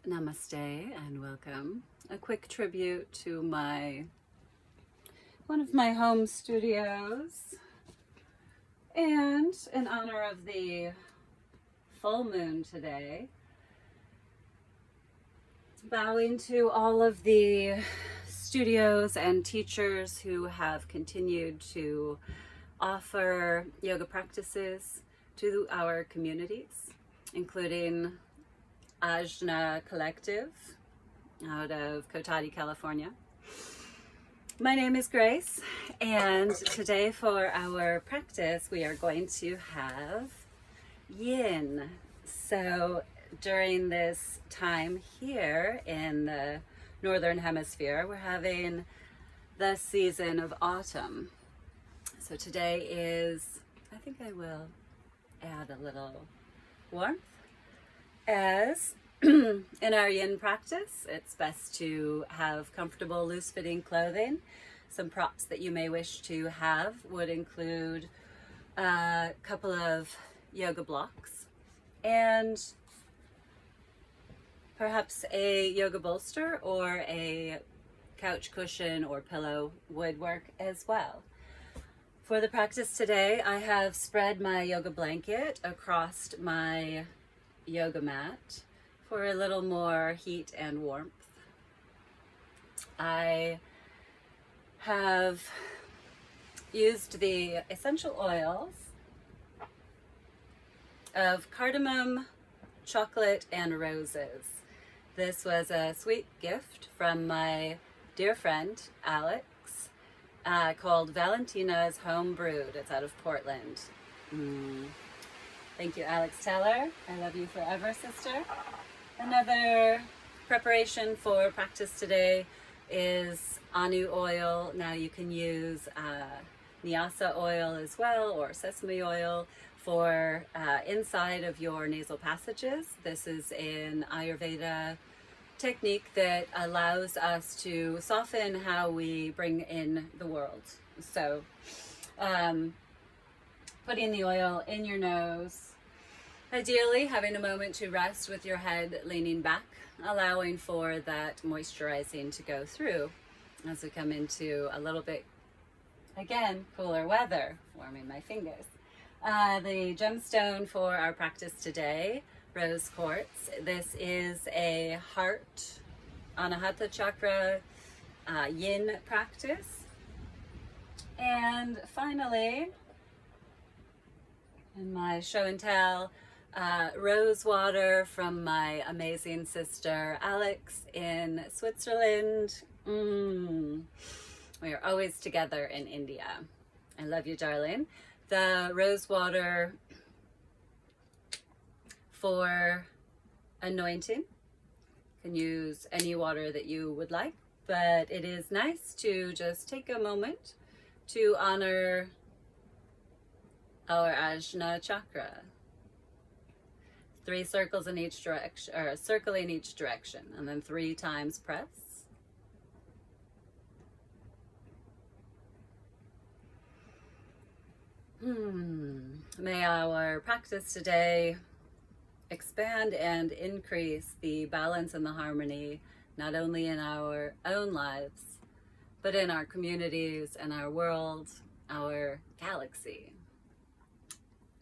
Namaste and welcome. A quick tribute to one of my home studios, and in honor of the full moon today, bowing to all of the studios and teachers who have continued to offer yoga practices to our communities, including Ajna Collective out of Cotati, California. My name is Grace, and today for our practice we are going to have Yin. So during this time here in the Northern Hemisphere, we're having the season of autumn. So today is, I think I will add a little warmth. As in our Yin practice, it's best to have comfortable, loose-fitting clothing. Some props that you may wish to have would include a couple of yoga blocks and perhaps a yoga bolster or a couch cushion or pillow would work as well. For the practice today, I have spread my yoga blanket across my yoga mat for a little more heat and warmth. I have used the essential oils of cardamom, chocolate, and roses. This was a sweet gift from my dear friend Alex, called Valentina's Home Brewed. It's out of Portland. Thank you, Alex Teller. I love you forever, sister. Another preparation for practice today is Anu oil. Now you can use Nyasa oil as well, or sesame oil for inside of your nasal passages. This is an Ayurveda technique that allows us to soften how we bring in the world. So putting the oil in your nose, ideally having a moment to rest with your head leaning back, allowing for that moisturizing to go through as we come into a little bit, again, cooler weather. Warming my fingers. The gemstone for our practice today, rose quartz. This is a heart, Anahata Chakra, Yin practice. And finally, in my show and tell, rose water from my amazing sister Alex in Switzerland. We are always together in India. I love you, darling. The rose water for anointing. You can use any water that you would like, but it is nice to just take a moment to honor our Ajna Chakra. 3 circles in each direction, or a circle in each direction, and then 3 times press. May our practice today expand and increase the balance and the harmony, not only in our own lives, but in our communities and our world, our galaxy.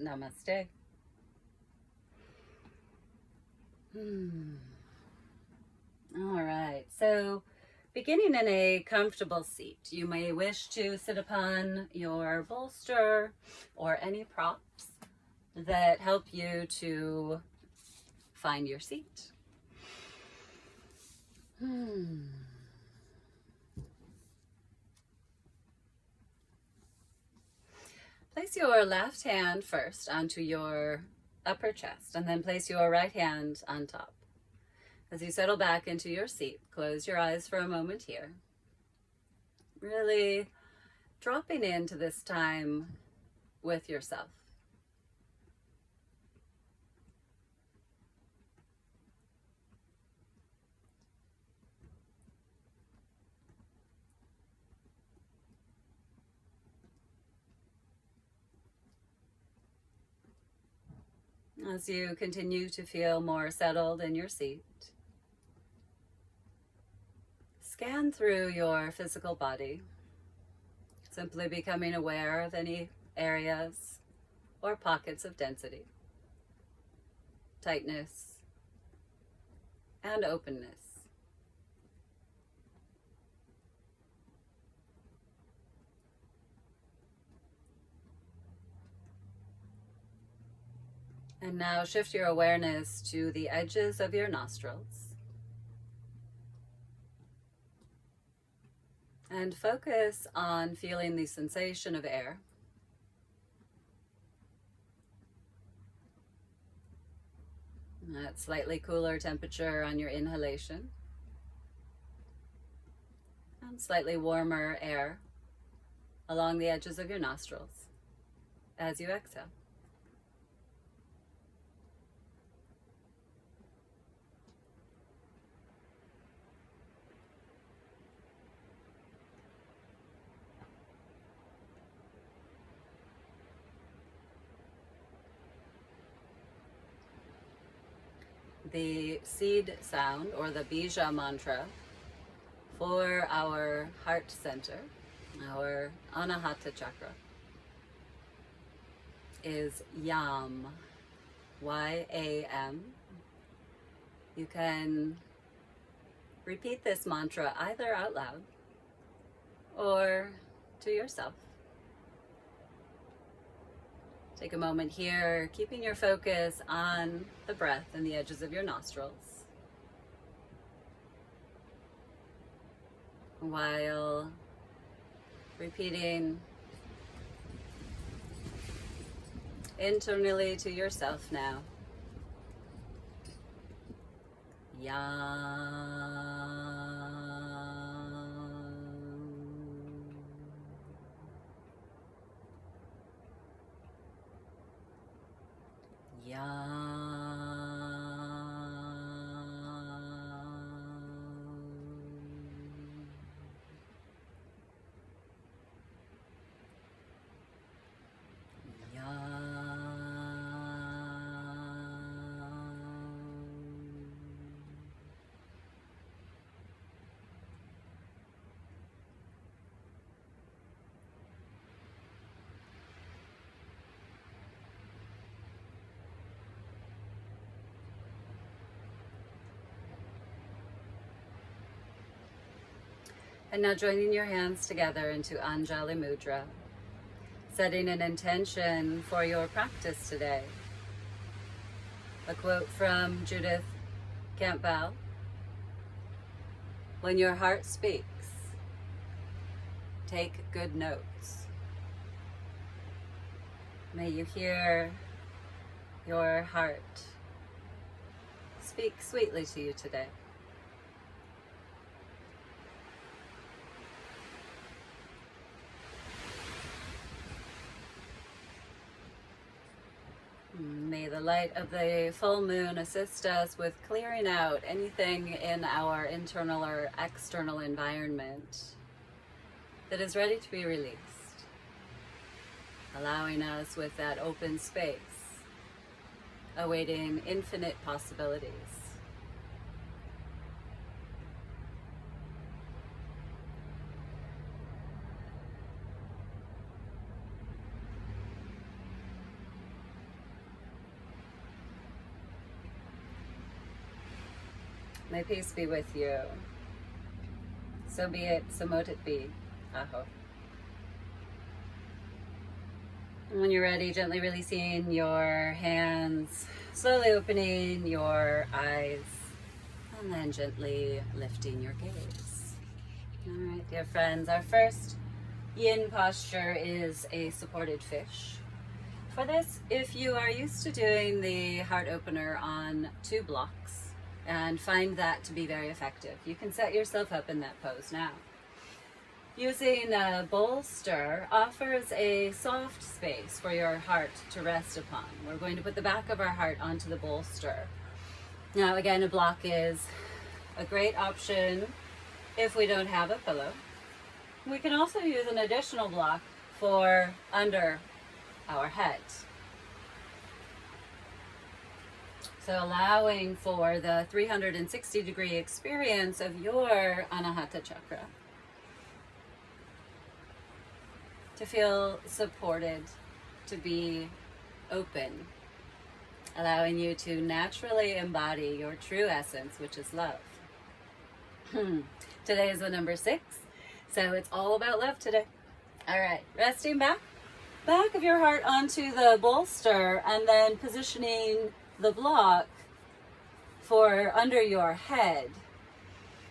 Namaste. All right, so beginning in a comfortable seat, you may wish to sit upon your bolster or any props that help you to find your seat. Place your left hand first onto your upper chest, and then place your right hand on top. As you settle back into your seat, close your eyes for a moment here. Really dropping into this time with yourself. As you continue to feel more settled in your seat, scan through your physical body, simply becoming aware of any areas or pockets of density, tightness, and openness. And now shift your awareness to the edges of your nostrils. And focus on feeling the sensation of air. That slightly cooler temperature on your inhalation. And slightly warmer air along the edges of your nostrils as you exhale. The seed sound, or the bija mantra, for our heart center, our Anahata chakra, is YAM, Y-A-M. You can repeat this mantra either out loud or to yourself. Take a moment here, keeping your focus on the breath and the edges of your nostrils, while repeating internally to yourself now. And now joining your hands together into Anjali Mudra, setting an intention for your practice today. A quote from Judith Campbell: "When your heart speaks, take good notes." May you hear your heart speak sweetly to you today. May the light of the full moon assist us with clearing out anything in our internal or external environment that is ready to be released, allowing us with that open space, awaiting infinite possibilities. May peace be with you. So be it, so mote it be. Aho. And when you're ready, gently releasing your hands, slowly opening your eyes, and then gently lifting your gaze. All right, dear friends, our first yin posture is a supported fish. For this, if you are used to doing the heart opener on 2 blocks, and find that to be very effective, you can set yourself up in that pose now. Using a bolster offers a soft space for your heart to rest upon. We're going to put the back of our heart onto the bolster. Now again, a block is a great option if we don't have a pillow. We can also use an additional block for under our head. So allowing for the 360-degree experience of your Anahata Chakra to feel supported, to be open, allowing you to naturally embody your true essence, which is love. Today is the number 6, so it's all about love today. All right, resting back of your heart onto the bolster, and then positioning the block for under your head.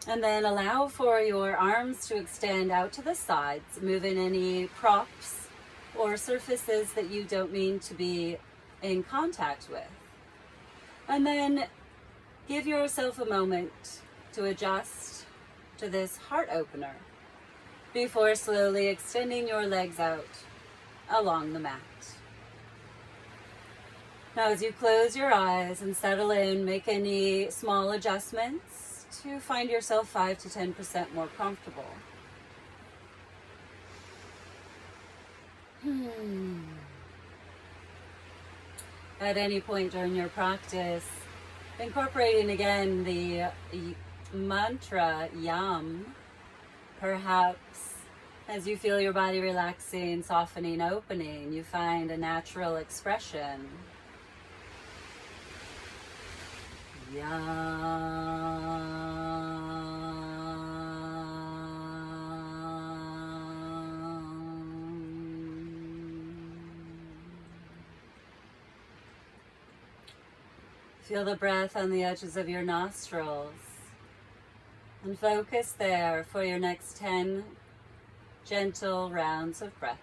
And then allow for your arms to extend out to the sides, moving any props or surfaces that you don't mean to be in contact with. And then give yourself a moment to adjust to this heart opener before slowly extending your legs out along the mat. Now, as you close your eyes and settle in, make any small adjustments to find yourself 5 to 10% more comfortable. At any point during your practice, incorporating again the mantra Yam, perhaps as you feel your body relaxing, softening, opening, you find a natural expression. Feel the breath on the edges of your nostrils and focus there for your next 10 gentle rounds of breath.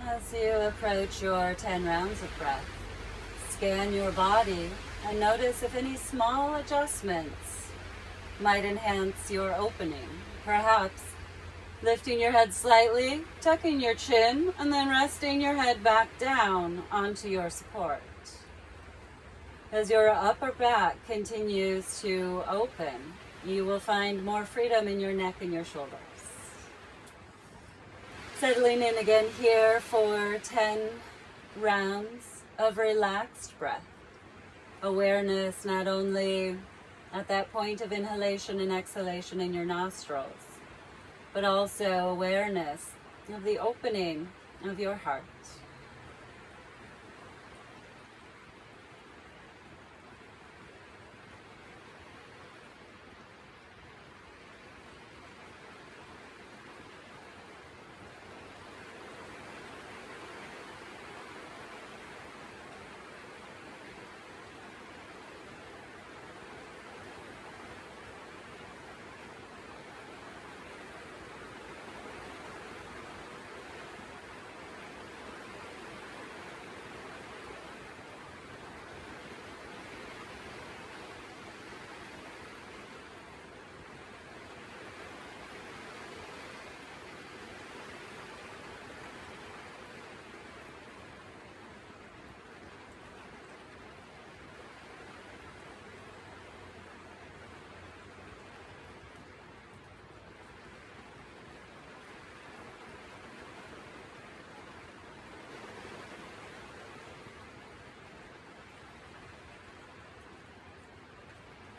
As you approach your 10 rounds of breath, scan your body and notice if any small adjustments might enhance your opening. Perhaps lifting your head slightly, tucking your chin, and then resting your head back down onto your support. As your upper back continues to open, you will find more freedom in your neck and your shoulders. Settling in again here for 10 rounds of relaxed breath. Awareness not only at that point of inhalation and exhalation in your nostrils, but also awareness of the opening of your heart.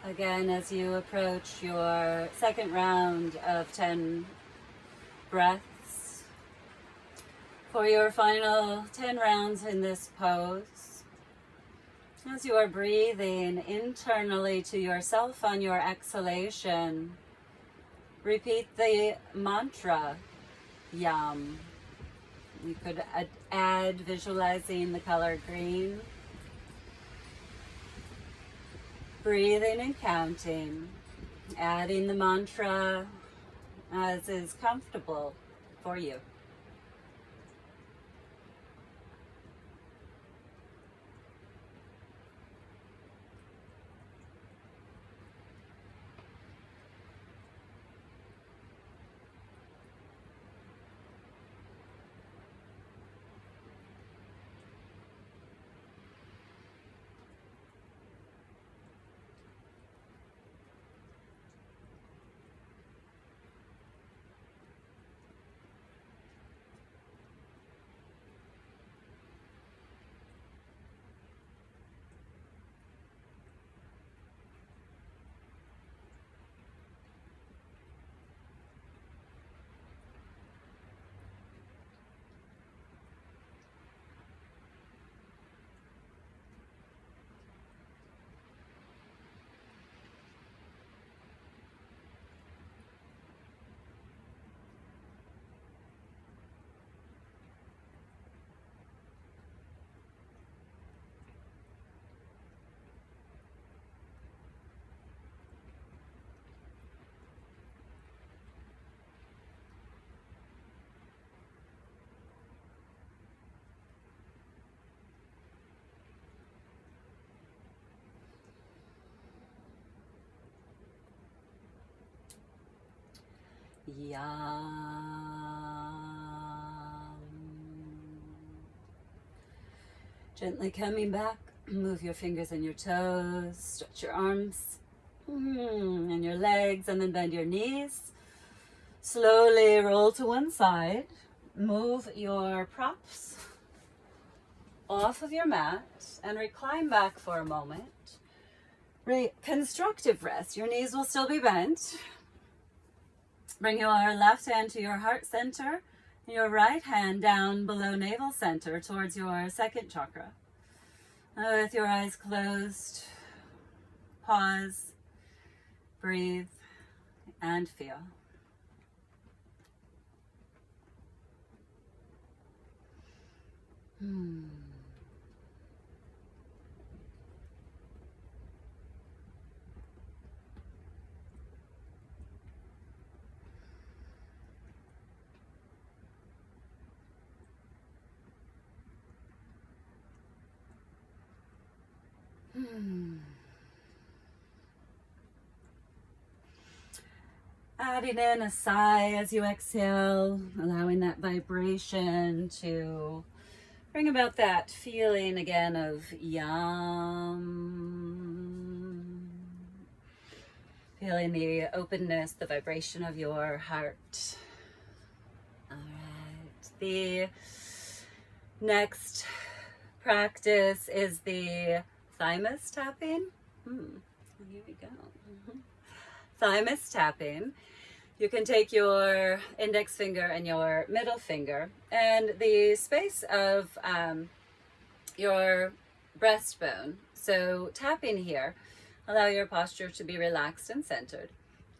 Again, as you approach your second round of 10 breaths, for your final 10 rounds in this pose, as you are breathing internally to yourself on your exhalation, repeat the mantra, Yam. You could add visualizing the color green, breathing and counting, adding the mantra as is comfortable for you. Yam. Gently coming back, move your fingers and your toes, stretch your arms and your legs, and then bend your knees. Slowly roll to one side. Move your props off of your mat and recline back for a moment. Constructive rest. Your knees will still be bent. Bring your left hand to your heart center, your right hand down below navel center towards your second chakra. With your eyes closed, pause, breathe, and feel. Adding in a sigh as you exhale, allowing that vibration to bring about that feeling again of Yam. Feeling the openness, the vibration of your heart. All right. The next practice is the thymus tapping. Here we go. Thymus tapping. You can take your index finger and your middle finger and the space of your breastbone. So tapping here, allow your posture to be relaxed and centered.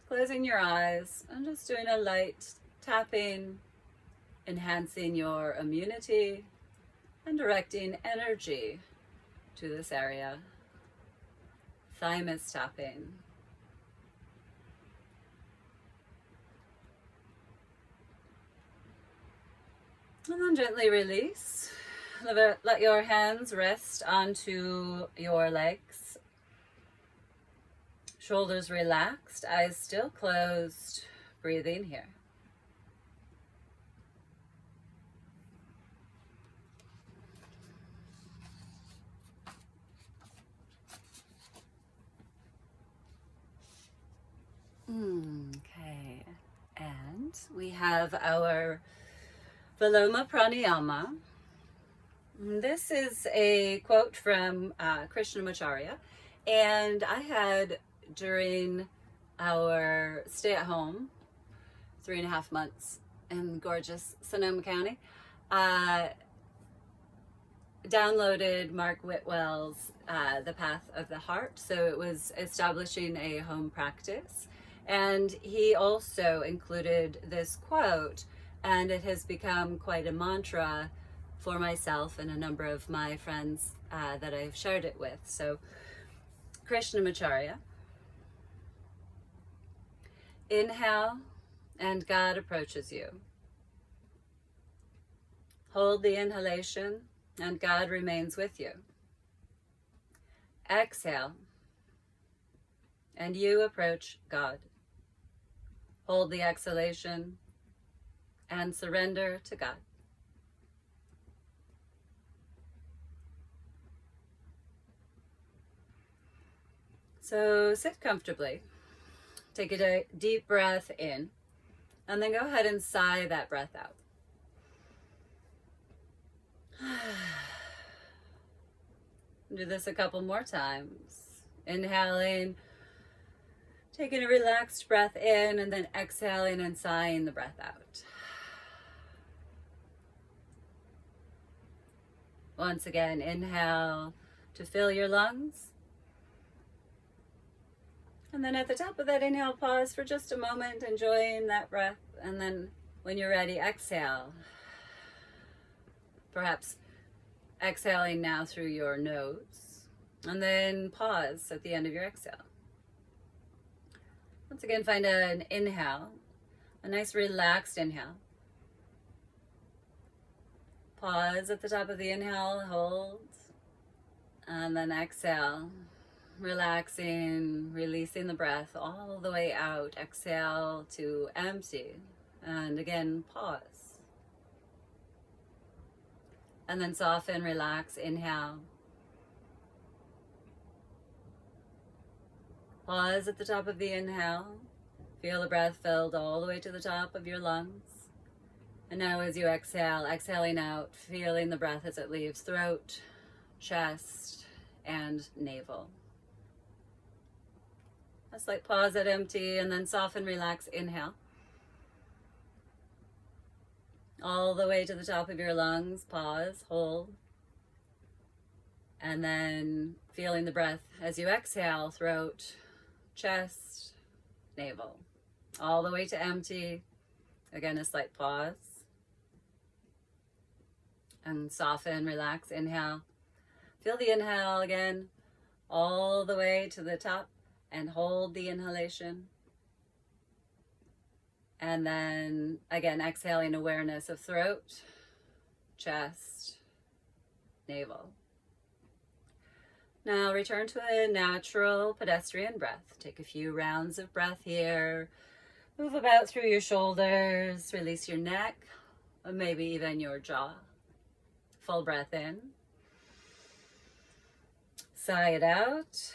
Closing your eyes and just doing a light tapping, enhancing your immunity and directing energy to this area. Thymus tapping. And then gently release. Let your hands rest onto your legs. Shoulders relaxed, eyes still closed. Breathing here. Okay, and we have our Viloma Pranayama. This is a quote from Krishnamacharya, and I had during our stay at home, 3.5 months in gorgeous Sonoma County, downloaded Mark Whitwell's The Path of the Heart. So it was establishing a home practice. And he also included this quote, and it has become quite a mantra for myself and a number of my friends that I've shared it with. So Krishnamacharya. Inhale, and God approaches you. Hold the inhalation, and God remains with you. Exhale, and you approach God. Hold the exhalation, and surrender to God. So sit comfortably. Take a deep breath in, and then go ahead and sigh that breath out. Do this a couple more times. Inhaling, taking a relaxed breath in, and then exhaling and sighing the breath out. Once again, inhale to fill your lungs. And then at the top of that inhale, pause for just a moment, enjoying that breath. And then when you're ready, exhale. Perhaps exhaling now through your nose. And then pause at the end of your exhale. Once again, find an inhale, a nice relaxed inhale. Pause at the top of the inhale, hold. And then exhale. Relaxing, releasing the breath all the way out. Exhale to empty. And again, pause. And then soften, relax, inhale. Pause at the top of the inhale. Feel the breath filled all the way to the top of your lungs. And now as you exhale, exhaling out, feeling the breath as it leaves throat, chest, and navel. A slight pause at empty, and then soften, relax, inhale. All the way to the top of your lungs, pause, hold. And then feeling the breath as you exhale, throat, chest, navel. All the way to empty. Again, a slight pause. And soften, relax, inhale. Feel the inhale again, all the way to the top. And hold the inhalation. And then again, exhaling, awareness of throat, chest, navel. Now return to a natural pedestrian breath. Take a few rounds of breath here. Move about through your shoulders. Release your neck, or maybe even your jaw. Full breath in. Sigh it out.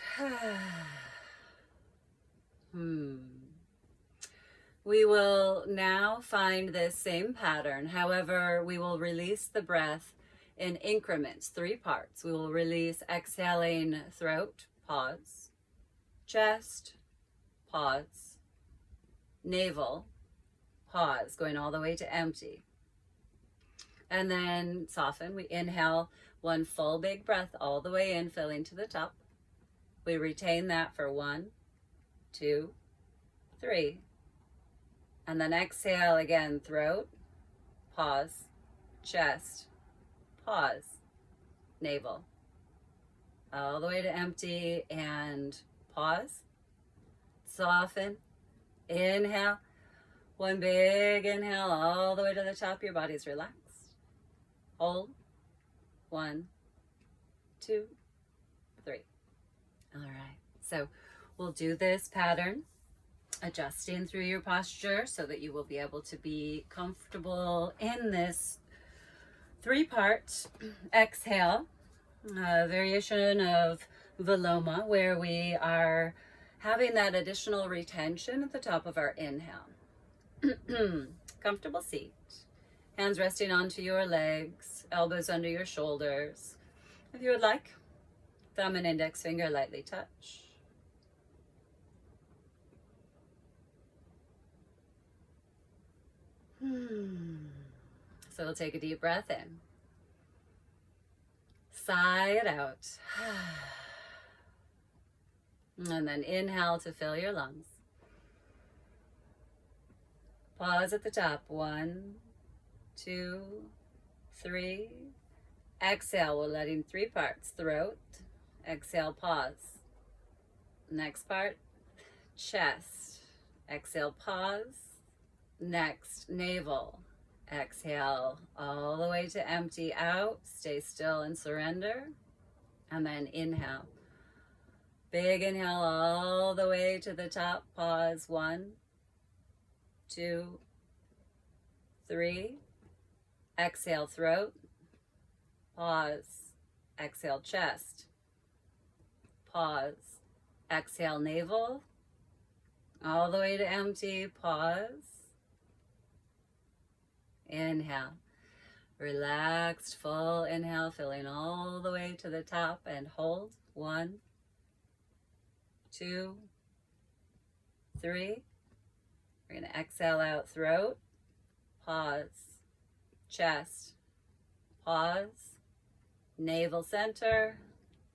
We will now find this same pattern. However, we will release the breath in increments, 3 parts. We will release exhaling throat, pause, chest, pause, navel, pause, going all the way to empty. And then soften. We inhale 1 full big breath all the way in, filling to the top. We retain that for 1, 2, 3. And then exhale again, throat, pause, chest, pause, navel. All the way to empty and pause. Soften. Inhale. 1 big inhale all the way to the top. Your body's relaxed. Hold. 1, 2, 3. All right. So we'll do this pattern, adjusting through your posture so that you will be able to be comfortable in this 3-part exhale, variation of Viloma, where we are having that additional retention at the top of our inhale. Comfortable seat, hands resting onto your legs, elbows under your shoulders. If you would like, thumb and index finger lightly touch. So we'll take a deep breath in. Sigh it out. And then inhale to fill your lungs. Pause at the top. 1, 2, 3. Exhale, we're letting 3 parts. Throat. Exhale, pause. Next part, chest. Exhale, pause. Next, navel. Exhale all the way to empty out. Stay still and surrender. And then inhale. Big inhale all the way to the top. Pause. 1, 2, 3. Exhale, throat. Pause. Exhale, chest. Pause. Exhale, navel. All the way to empty. Pause. Inhale. Relaxed, full inhale, filling all the way to the top, and hold. 1, 2, 3. We're going to exhale out, throat. Pause. Chest. Pause. Navel center.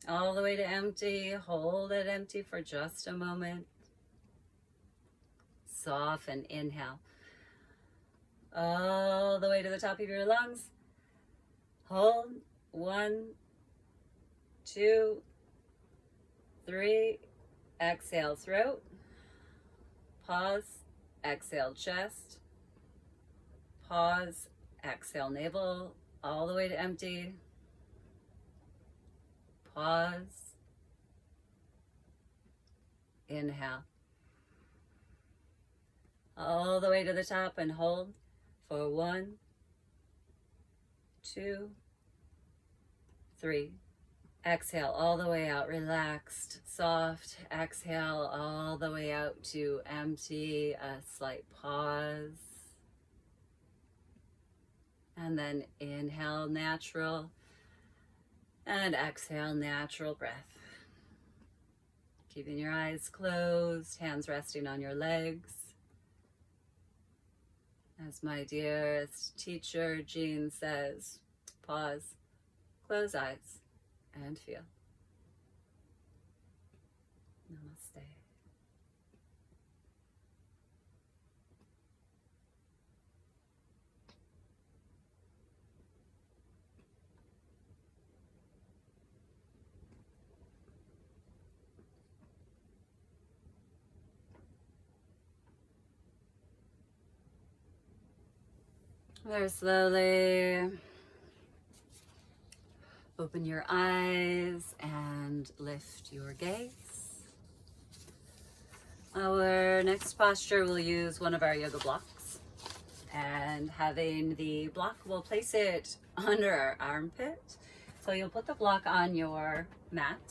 All the way to empty. Hold it empty for just a moment. Soften. Inhale. All the way to the top of your lungs. Hold. 1, 2, 3. Exhale, throat. Pause. Exhale, chest. Pause. Exhale, navel. All the way to empty. Pause. Inhale. All the way to the top and hold for 1, 2, 3. Exhale all the way out, relaxed, soft. Exhale all the way out to empty, a slight pause. And then inhale, natural. And exhale, natural breath. Keeping your eyes closed, hands resting on your legs. As my dearest teacher, Jean, says, pause, close eyes, and feel. Namaste. Very slowly open your eyes and lift your gaze. Our next posture, we'll use one of our yoga blocks, and having the block, we'll place it under our armpit. So you'll put the block on your mat.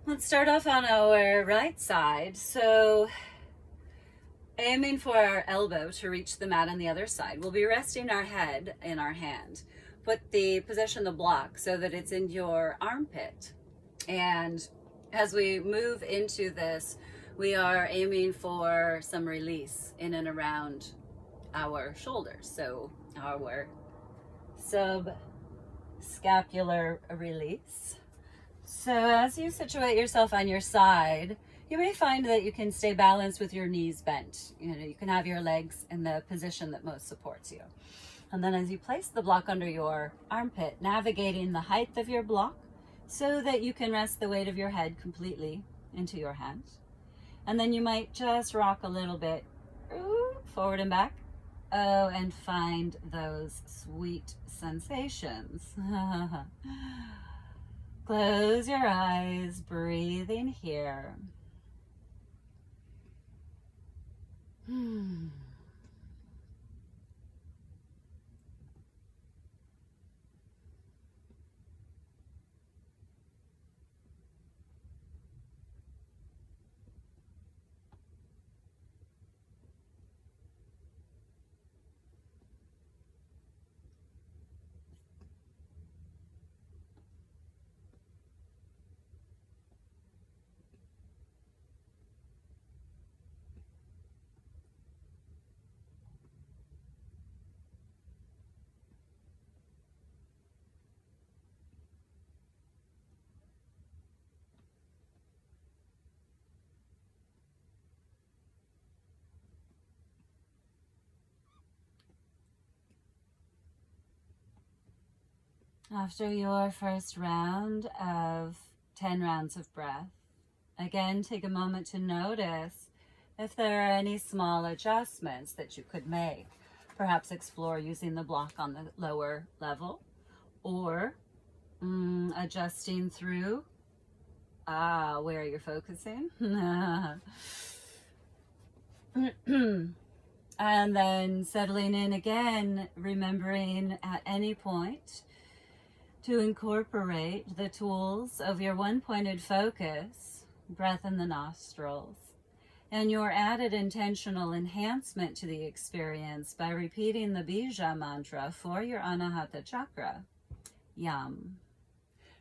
Let's start off on our right side. So aiming for our elbow to reach the mat on the other side. We'll be resting our head in our hand. Position the block so that it's in your armpit. And as we move into this, we are aiming for some release in and around our shoulders. So our subscapular release. So as you situate yourself on your side, you may find that you can stay balanced with your knees bent. You can have your legs in the position that most supports you. And then as you place the block under your armpit, navigating the height of your block so that you can rest the weight of your head completely into your hands. And then you might just rock a little bit forward and back. Oh, and find those sweet sensations. Close your eyes, breathing here. After your first round of 10 rounds of breath, again, take a moment to notice if there are any small adjustments that you could make. Perhaps explore using the block on the lower level, or adjusting through where you're focusing. And then settling in again, remembering at any point to incorporate the tools of your one-pointed focus, breath in the nostrils, and your added intentional enhancement to the experience by repeating the Bija mantra for your Anahata Chakra, Yam.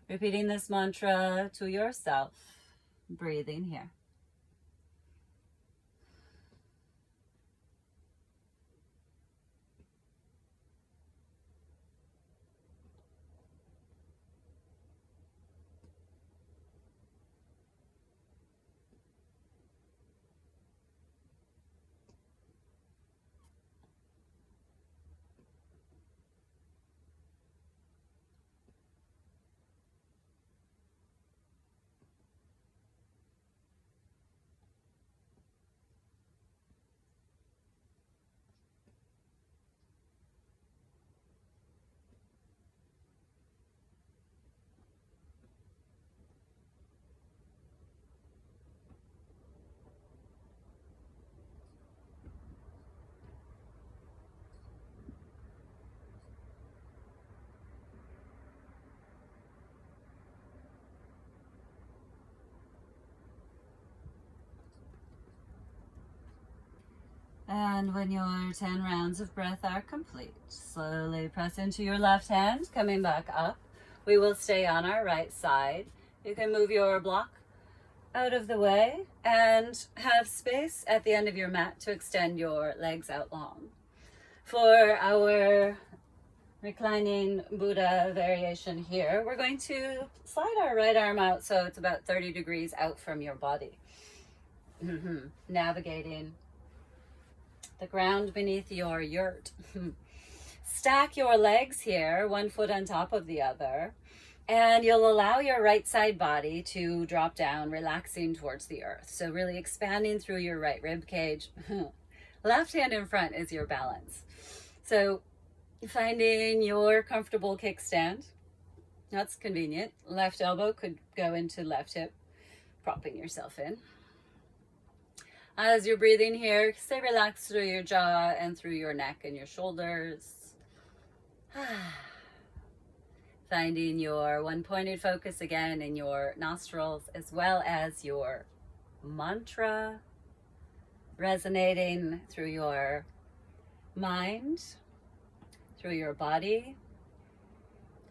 Repeating this mantra to yourself, breathing here. And when your 10 rounds of breath are complete, slowly press into your left hand, coming back up. We will stay on our right side. You can move your block out of the way and have space at the end of your mat to extend your legs out long. For our reclining Buddha variation here, we're going to slide our right arm out so it's about 30 degrees out from your body. Navigating the ground beneath your yurt. Stack your legs here, one foot on top of the other, and you'll allow your right side body to drop down, relaxing towards the earth. So really expanding through your right rib cage. Left hand in front is your balance. So finding your comfortable kickstand. That's convenient. Left elbow could go into left hip, propping yourself in. As you're breathing here, stay relaxed through your jaw and through your neck and your shoulders. Finding your one-pointed focus again in your nostrils, as well as your mantra resonating through your mind, through your body,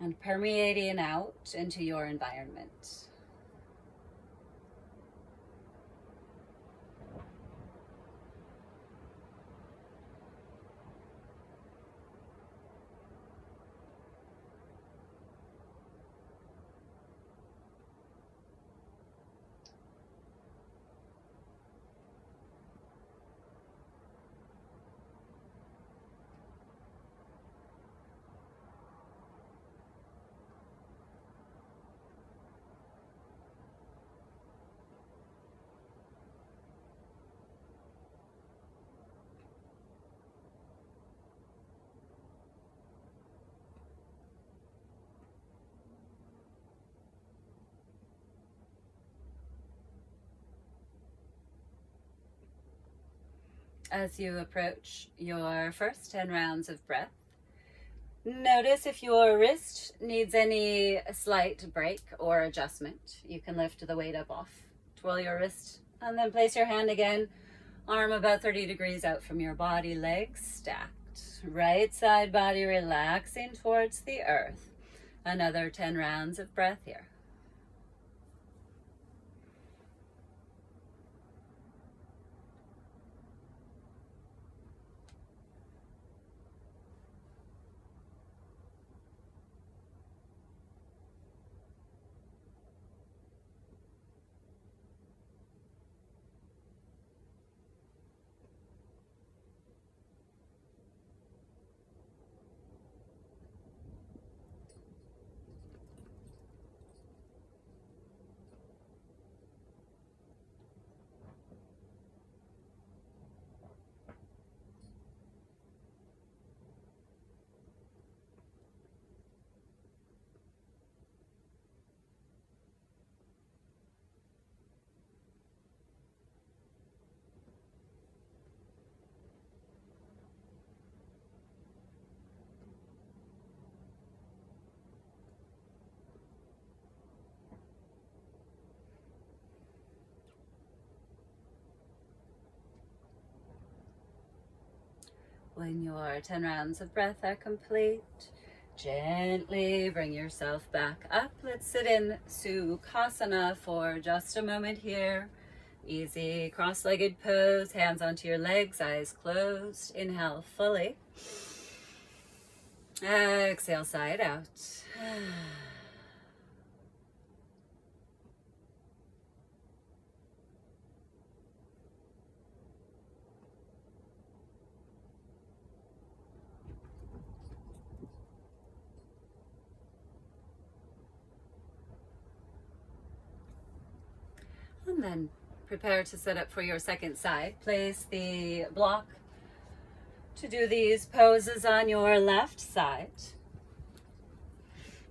and permeating out into your environment. As you approach your first 10 rounds of breath, notice if your wrist needs any slight break or adjustment. You can lift the weight up off, twirl your wrist, and then place your hand again, arm about 30 degrees out from your body, legs stacked. Right side body relaxing towards the earth. Another 10 rounds of breath here. When your 10 rounds of breath are complete, gently bring yourself back up. Let's sit in Sukhasana for just a moment here. Easy cross-legged pose, hands onto your legs, eyes closed. Inhale fully. Exhale, side out. And then prepare to set up for your second side. Place the block to do these poses on your left side.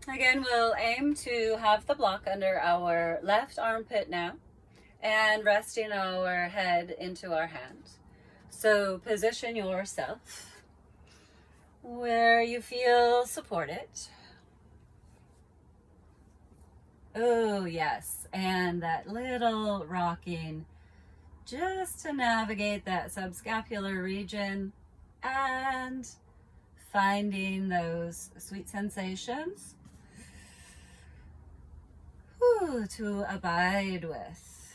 Again, we'll aim to have the block under our left armpit now and resting our head into our hand. So position yourself where you feel supported. Oh, yes. And that little rocking just to navigate that subscapular region and finding those sweet sensations to abide with.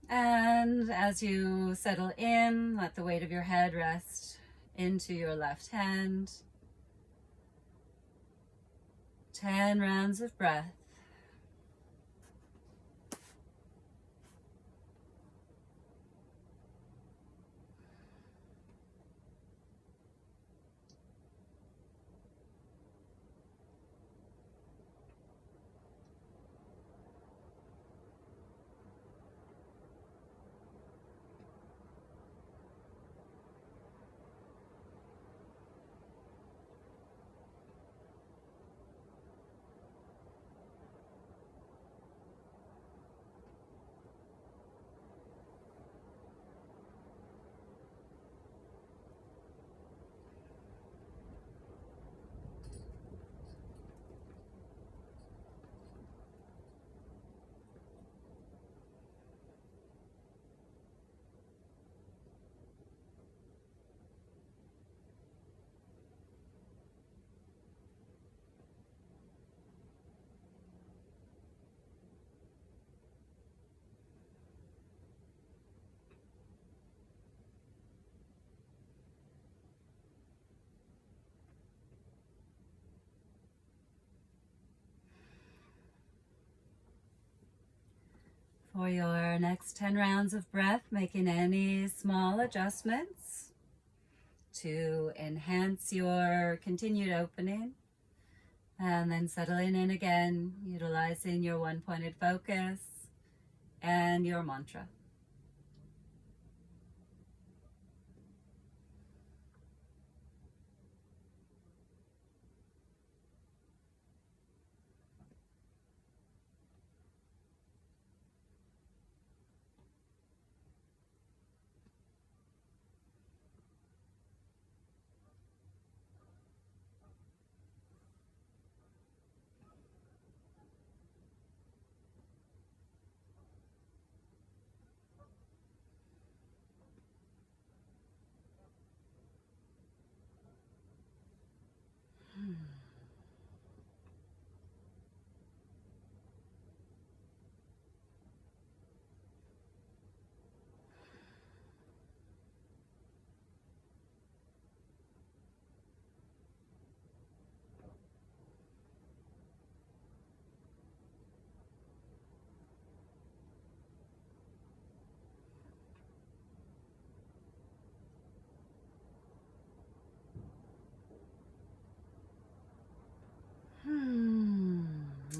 And as you settle in, let the weight of your head rest into your left hand. 10 rounds of breath. For your next 10 rounds of breath, making any small adjustments to enhance your continued opening, and then settling in again, utilizing your one-pointed focus and your mantra.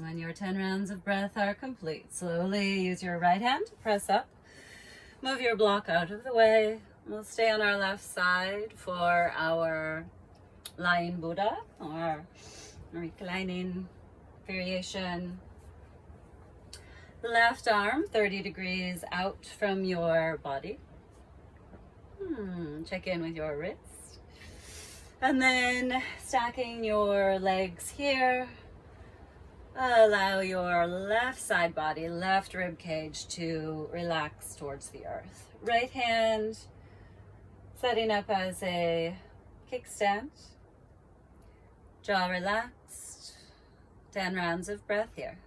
When your 10 rounds of breath are complete, slowly use your right hand to press up. Move your block out of the way. We'll stay on our left side for our lying Buddha or reclining variation. Left arm 30 degrees out from your body. Check in with your wrist. And then stacking your legs here. Allow your left side body, left rib cage to relax towards the earth. Right hand setting up as a kickstand. Jaw relaxed. 10 rounds of breath here.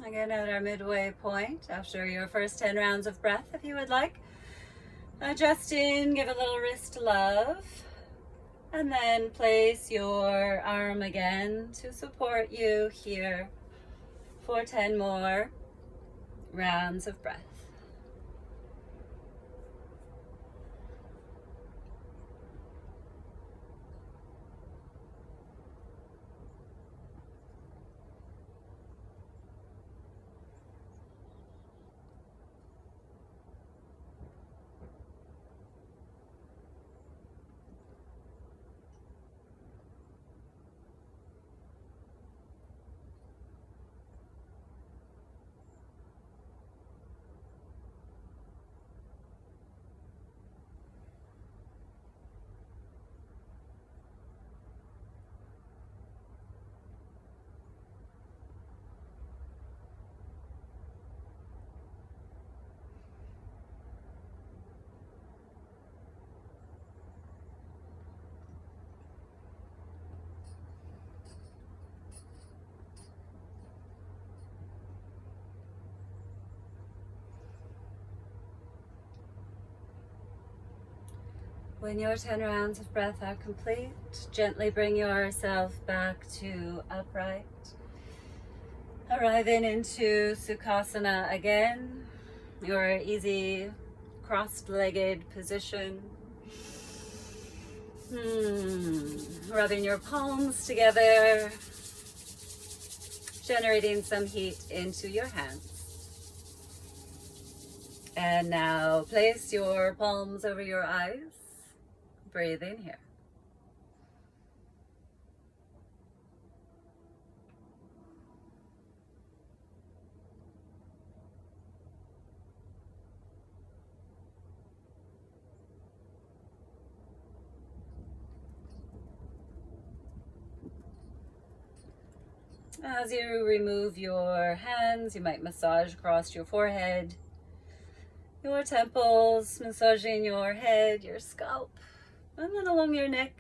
Again, at our midway point, after your first 10 rounds of breath, if you would like, adjust in, give a little wrist love, and then place your arm again to support you here for 10 more rounds of breath. When your 10 rounds of breath are complete, gently bring yourself back to upright. Arriving into Sukhasana again, your easy crossed-legged position. Rubbing your palms together, generating some heat into your hands. And now place your palms over your eyes. Breathe in here. As you remove your hands, you might massage across your forehead, your temples, massaging your head, your scalp, and then along your neck,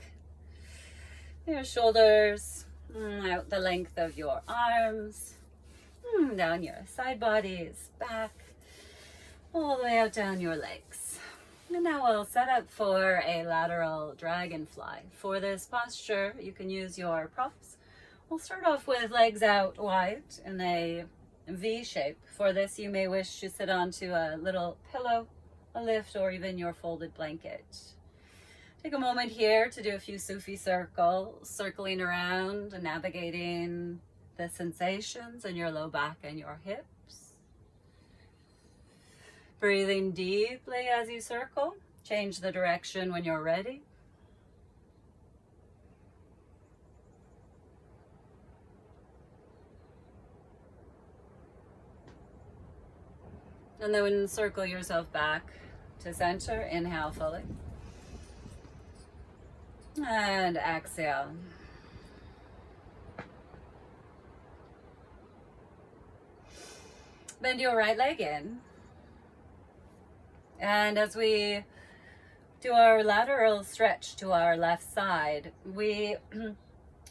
your shoulders, out the length of your arms, down your side bodies, back, all the way out down your legs. And now we'll set up for a lateral dragonfly. For this posture, you can use your props. We'll start off with legs out wide in a V shape. For this, you may wish to sit onto a little pillow, a lift, or even your folded blanket. Take a moment here to do a few Sufi circles, circling around and navigating the sensations in your low back and your hips. Breathing deeply as you circle. Change the direction when you're ready. And then circle yourself back to center. Inhale fully. And exhale. Bend your right leg in. And as we do our lateral stretch to our left side, we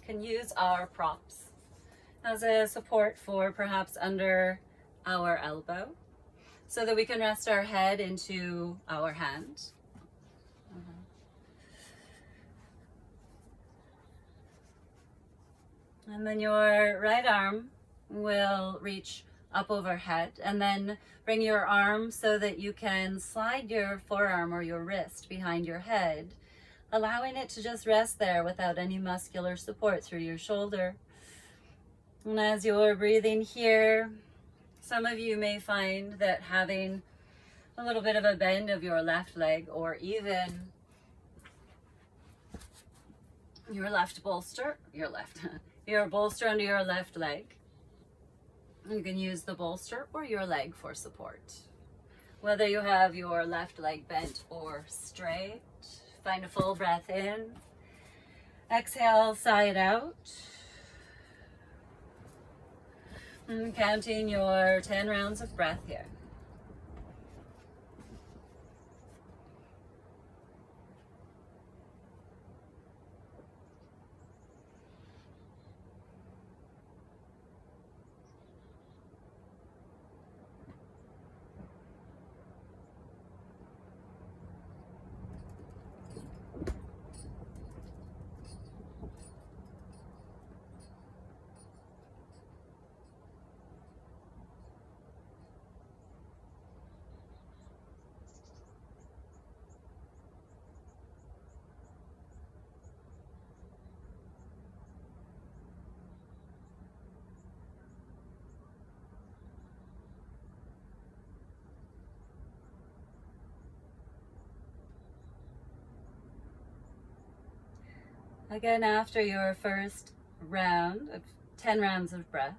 can use our props as a support for perhaps under our elbow so that we can rest our head into our hand. And then your right arm will reach up overhead, and then bring your arm so that you can slide your forearm or your wrist behind your head, allowing it to just rest there without any muscular support through your shoulder. And as you're breathing here, some of you may find that having a little bit of a bend of your left leg, or even your left bolster, your bolster under your left leg. You can use the bolster or your leg for support. Whether you have your left leg bent or straight, find a full breath in. Exhale, side out. And counting your 10 rounds of breath here. Again, after your first round of 10 rounds of breath,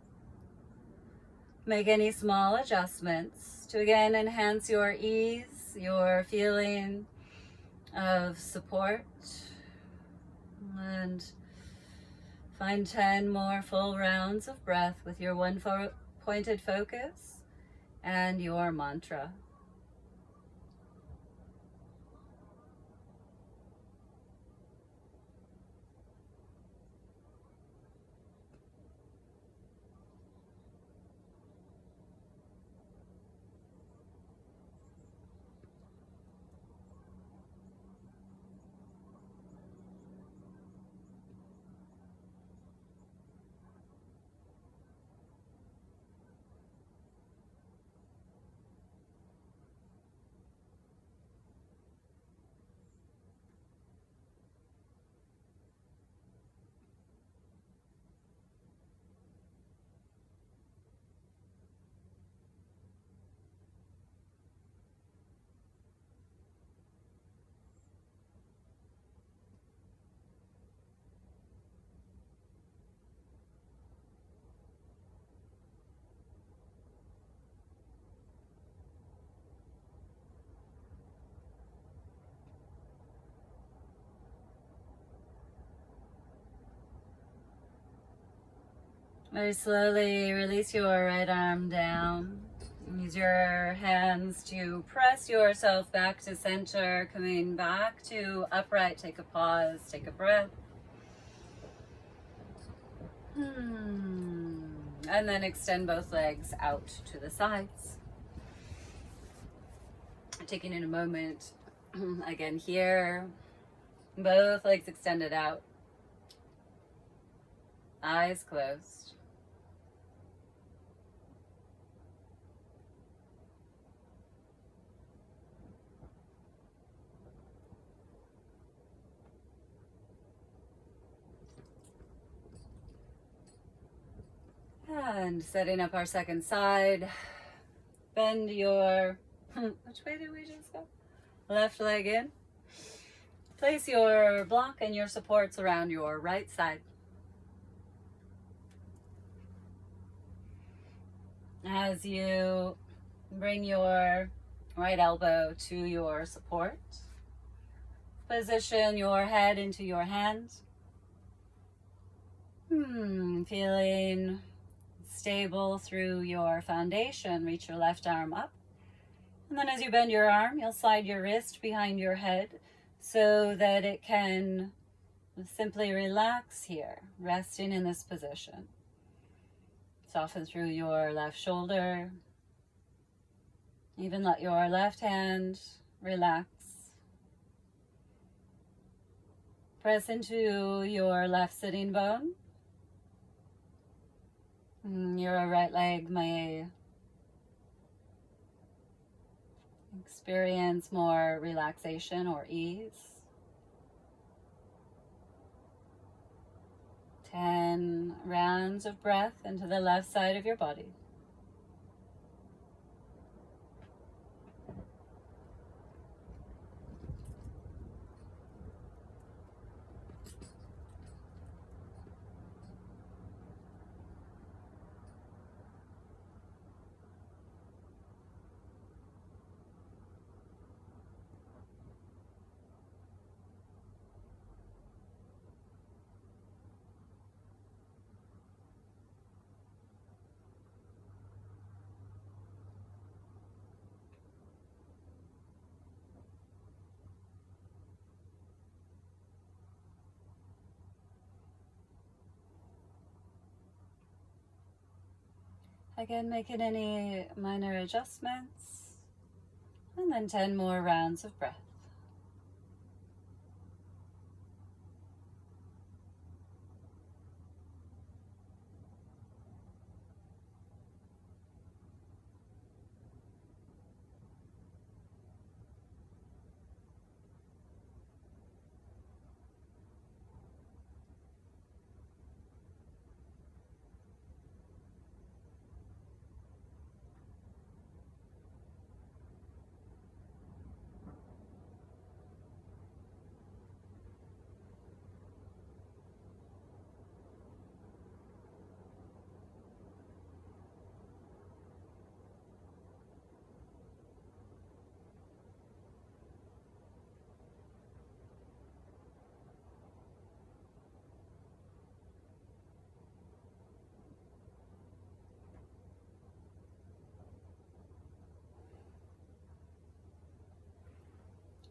make any small adjustments to again enhance your ease, your feeling of support, and find 10 more full rounds of breath with your one pointed focus and your mantra. Very slowly release your right arm down. Use your hands to press yourself back to center, coming back to upright. Take a pause, take a breath. And then extend both legs out to the sides. Taking in a moment, again here, both legs extended out. Eyes closed. And setting up our second side, bend your, which way did we just go? Left leg in. Place your block and your supports around your right side. As you bring your right elbow to your support, position your head into your hands. Feeling stable through your foundation, reach your left arm up. And then as you bend your arm, you'll slide your wrist behind your head so that it can simply relax here, resting in this position. Soften through your left shoulder, Even let your left hand relax. Press into your left sitting bone. Your right leg may experience more relaxation or ease. 10 rounds of breath into the left side of your body. Again, making any minor adjustments, and then 10 more rounds of breath.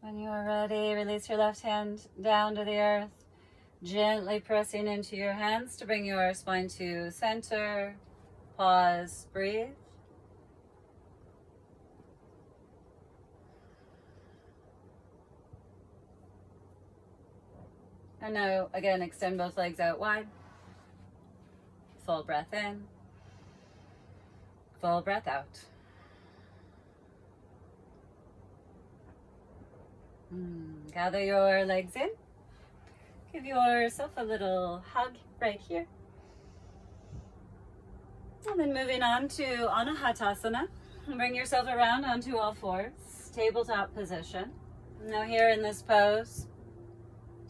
When you are ready, release your left hand down to the earth, gently pressing into your hands to bring your spine to center. Pause, breathe. And now, again, extend both legs out wide. Full breath in. Full breath out. Gather your legs in. Give yourself a little hug right here. And then moving on to Anahatasana. Bring yourself around onto all fours. Tabletop position. Now here in this pose,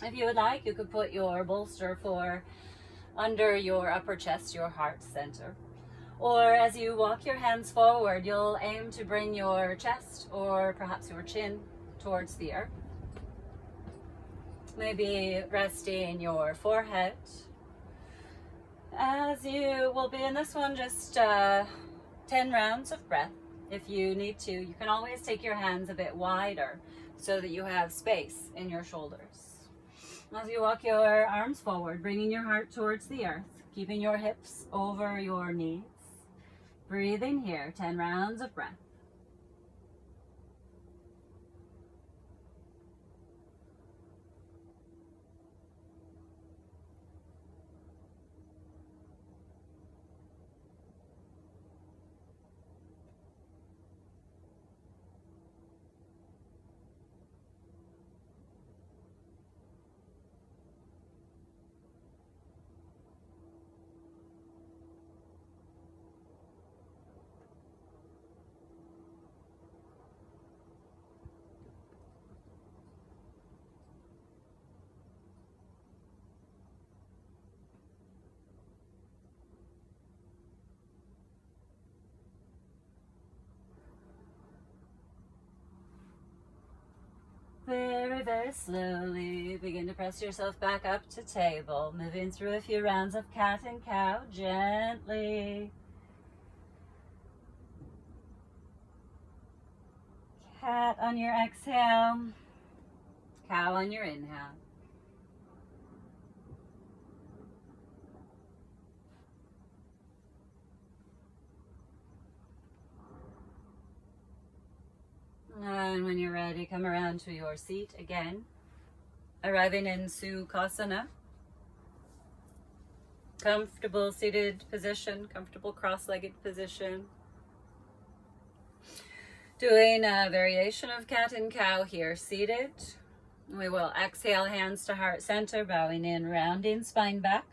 if you would like, you could put your bolster for under your upper chest, your heart center. Or as you walk your hands forward, you'll aim to bring your chest or perhaps your chin towards the earth. Maybe resting your forehead. As you will be in this one, just 10 rounds of breath. If you need to, you can always take your hands a bit wider so that you have space in your shoulders. As you walk your arms forward, bringing your heart towards the earth, keeping your hips over your knees. Breathing here, 10 rounds of breath. Very, very slowly begin to press yourself back up to table, moving through a few rounds of cat and cow gently. Cat on your exhale, cow on your inhale. when you're ready, come around to your seat again, arriving in Sukhasana. Comfortable seated position, comfortable cross-legged position. Doing a variation of cat and cow here, seated. We will exhale, hands to heart center, bowing in, rounding spine back.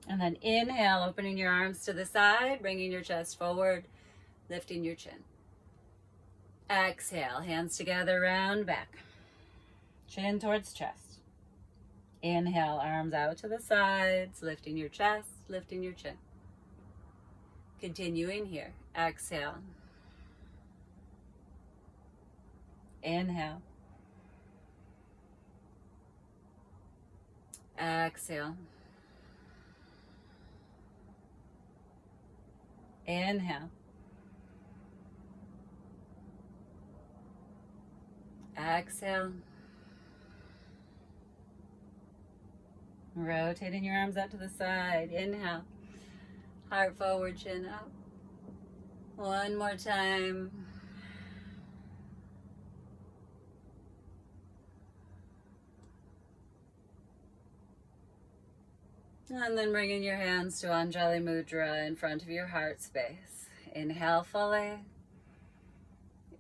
And then inhale, opening your arms to the side, bringing your chest forward, lifting your chin. Exhale, hands together, round back. Chin towards chest. Inhale, arms out to the sides, lifting your chest, lifting your chin. Continuing here. Exhale. Inhale. Exhale. Inhale. Exhale. Rotating your arms out to the side. Inhale. Heart forward, chin up. One more time. And then bringing your hands to Anjali Mudra in front of your heart space. Inhale fully.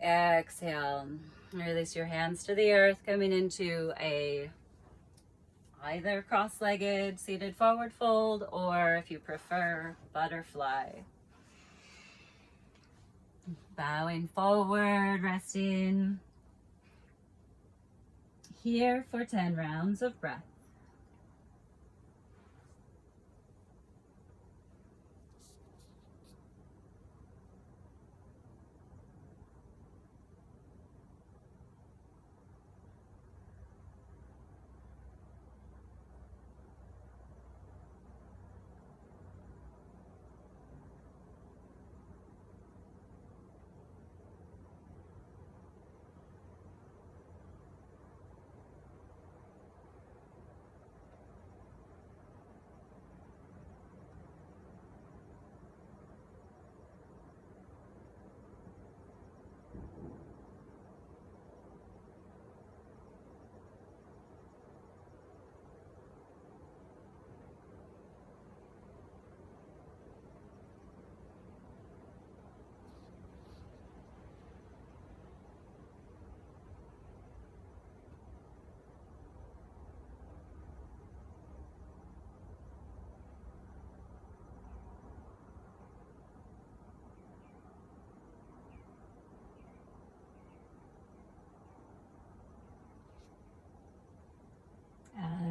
Exhale. Release your hands to the earth, coming into a either cross-legged seated forward fold, or if you prefer, butterfly. Bowing forward, resting here for 10 rounds of breath.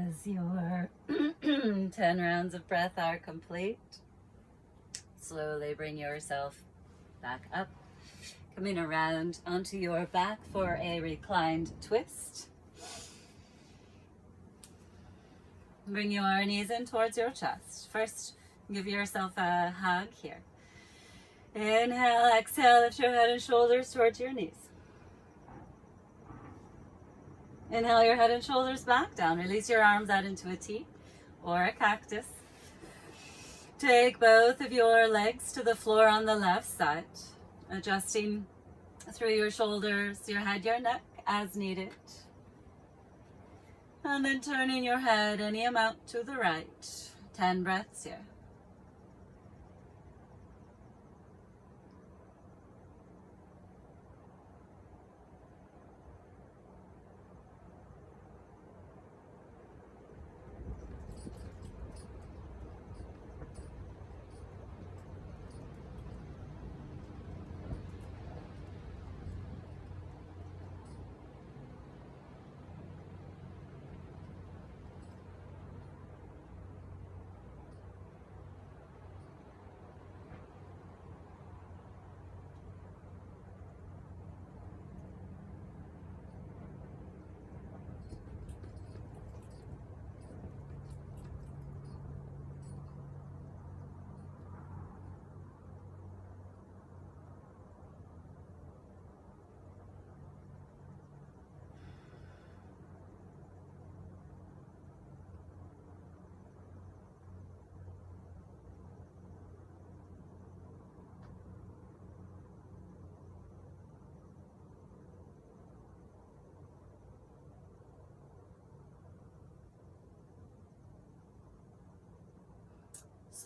As your 10 rounds of breath are complete, slowly bring yourself back up, coming around onto your back for a reclined twist. Bring your knees in towards your chest. First, give yourself a hug here. Inhale, exhale, lift your head and shoulders towards your knees. Inhale your head and shoulders back down. Release your arms out into a T or a cactus. Take both of your legs to the floor on the left side, adjusting through your shoulders, your head, your neck as needed. And then turning your head any amount to the right. 10 breaths here.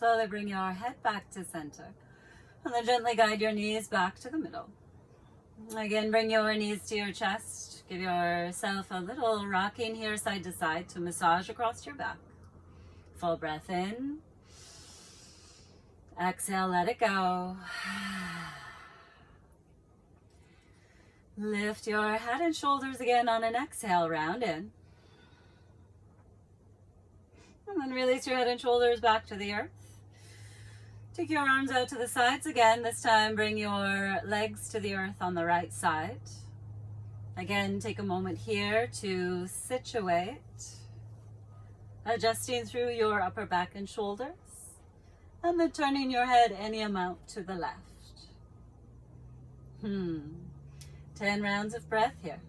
slowly bring your head back to center. And then gently guide your knees back to the middle. Again, bring your knees to your chest. Give yourself a little rocking here side to side to massage across your back. Full breath in. Exhale, let it go. Lift your head and shoulders again on an exhale, round in. And then release your head and shoulders back to the earth. Take your arms out to the sides again. This time bring your legs to the earth on the right side. Again, take a moment here to situate, adjusting through your upper back and shoulders, and then turning your head any amount to the left. 10 rounds of breath here.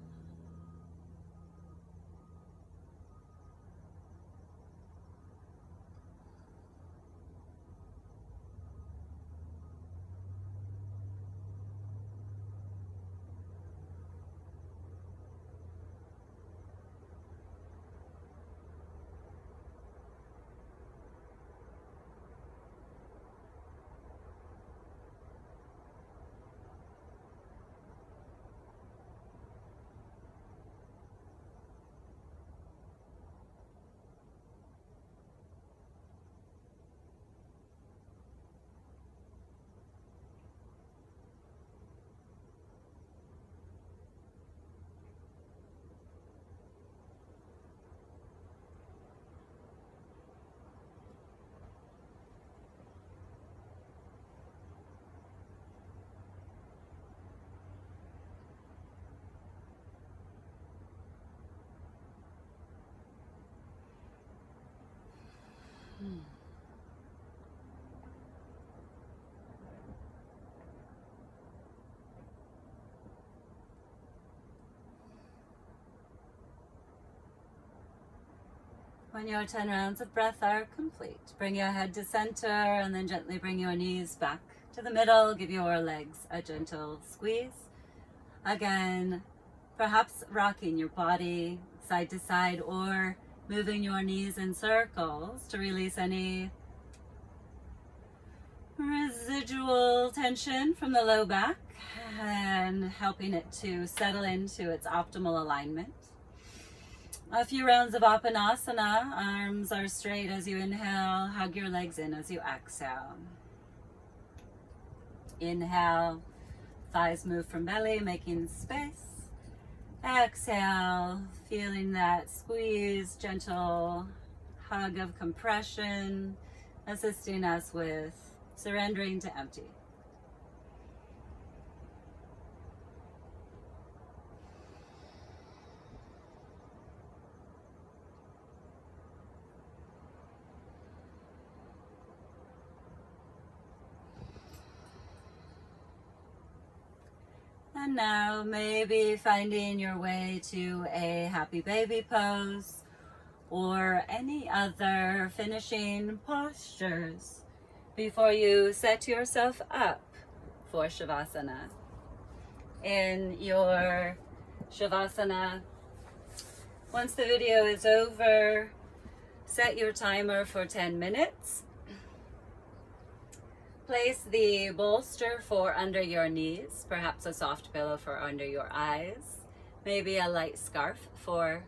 When your 10 rounds of breath are complete, bring your head to center and then gently bring your knees back to the middle. Give your legs a gentle squeeze. Again, perhaps rocking your body side to side or moving your knees in circles to release any residual tension from the low back and helping it to settle into its optimal alignment. A few rounds of Apanasana. Arms are straight as you inhale. Hug your legs in as you exhale. Inhale. Thighs move from belly, making space. Exhale. Feeling that squeeze, gentle hug of compression, assisting us with surrendering to empty. And now maybe finding your way to a happy baby pose or any other finishing postures before you set yourself up for Shavasana. In your Shavasana, once the video is over, set your timer for 10 minutes. Place the bolster for under your knees, perhaps a soft pillow for under your eyes, maybe a light scarf for,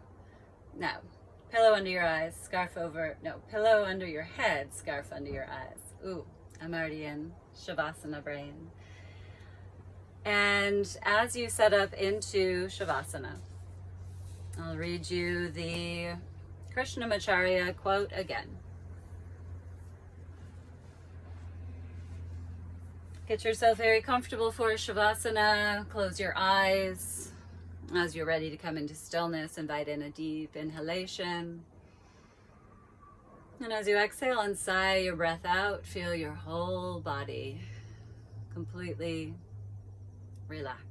pillow under your eyes, pillow under your head, scarf under your eyes. Ooh, I'm already in Shavasana brain. And as you set up into Shavasana, I'll read you the Krishnamacharya quote again. Get yourself very comfortable for Shavasana. Close your eyes. As you're ready to come into stillness, invite in a deep inhalation. And as you exhale and sigh your breath out, feel your whole body completely relax.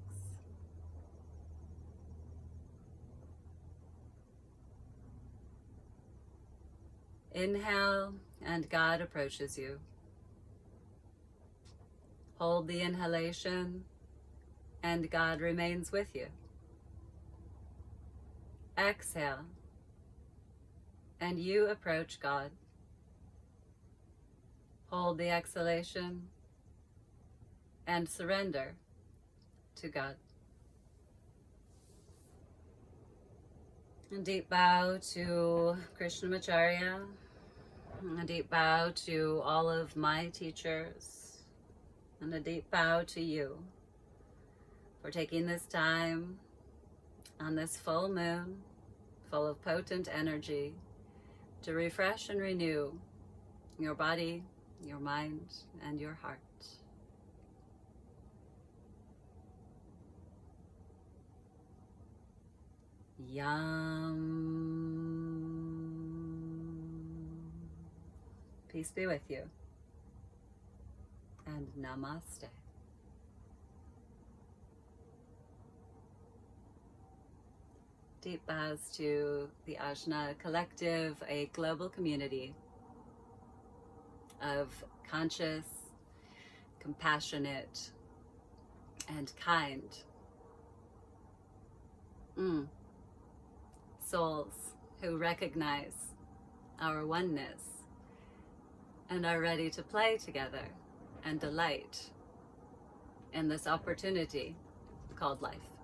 Inhale, and God approaches you. Hold the inhalation, and God remains with you. Exhale, and you approach God. Hold the exhalation and surrender to God. A deep bow to Krishnamacharya. A deep bow to all of my teachers. And a deep bow to you for taking this time on this full moon, full of potent energy, to refresh and renew your body, your mind, and your heart. Yum. Peace be with you. And namaste. Deep bows to the Ajna Collective, a global community of conscious, compassionate, and kind souls who recognize our oneness and are ready to play together and delight in this opportunity called life.